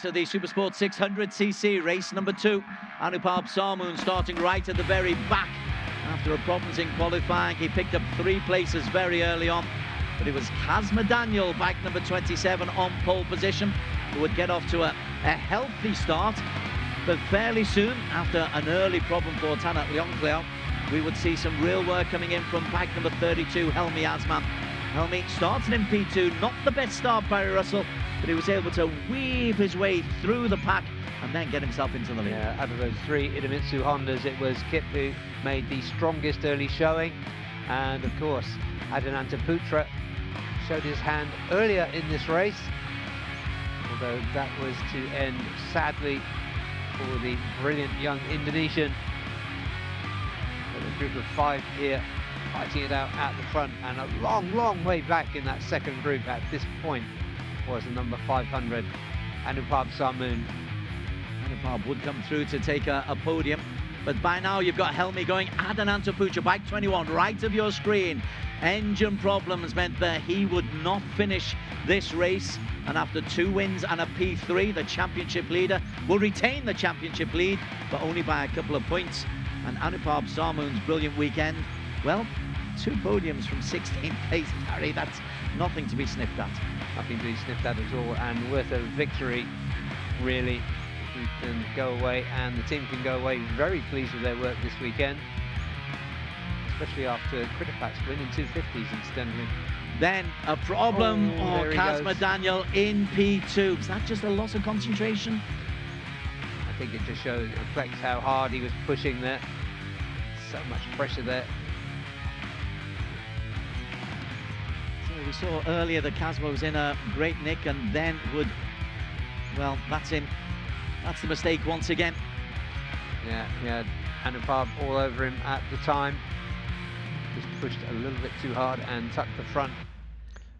to the Supersport 600cc race number 2. Anupam Sarmoon starting right at the very back. After a problems in qualifying, he picked up 3 places very early on. But it was Kazma Daniel, bike number 27, on pole position, who would get off to a healthy start. But fairly soon, after an early problem for Tanat Leonclair, we would see some real work coming in from bike number 32, Helmi Asman. Helmi started in P2, not the best start by Russell, but he was able to weave his way through the pack and then get himself into the lead. Yeah, out of those 3 Idemitsu Hondas, it was Kip who made the strongest early showing. And of course, Adinanta Putra showed his hand earlier in this race, although that was to end sadly for the brilliant young Indonesian. But a group of 5 here fighting it out at the front, and a long way back in that second group at this point was the number 500, Anupam Sarmoon. Anupam would come through to take a podium, but by now you've got Helmi going. Adinanta Putra, bike 21, right of your screen. Engine problems meant that he would not finish this race, and after 2 wins and a P3, the championship leader will retain the championship lead, but only by a couple of points. And Anupam Sarmoon's brilliant weekend, well, 2 podiums from 16th place, Harry, that's nothing to be sniffed at. Nothing to be sniffed at at all, and worth a victory, really. We can go away, and the team can go away very pleased with their work this weekend, especially after Critterpac's winning 250s incidentally. Then a problem, Kazma goes. Daniel in P2. Is that just a loss of concentration? I think it just shows, it reflects how hard he was pushing there. So much pressure there. So we saw earlier that Kazma was in a great nick and then would, well, that's him. That's the mistake once again. Yeah, he had Anupam all over him at the time. Just pushed a little bit too hard and tucked the front.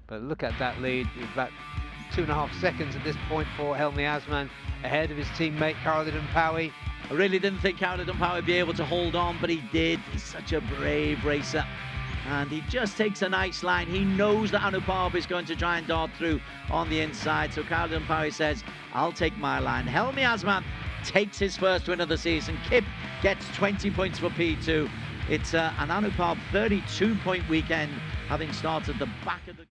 But look at that lead. It's about 2.5 seconds at this point for Helmi Asman, ahead of his teammate Caroline Powie. I really didn't think Caroline Powie would be able to hold on, but he did. He's such a brave racer. And he just takes a nice line. He knows that Anupam is going to try and dart through on the inside. So Caroline Powie says, I'll take my line. Helmi Asman takes his first win of the season. Kip gets 20 points for P2. It's an Anupam 32-point weekend, having started the back of the...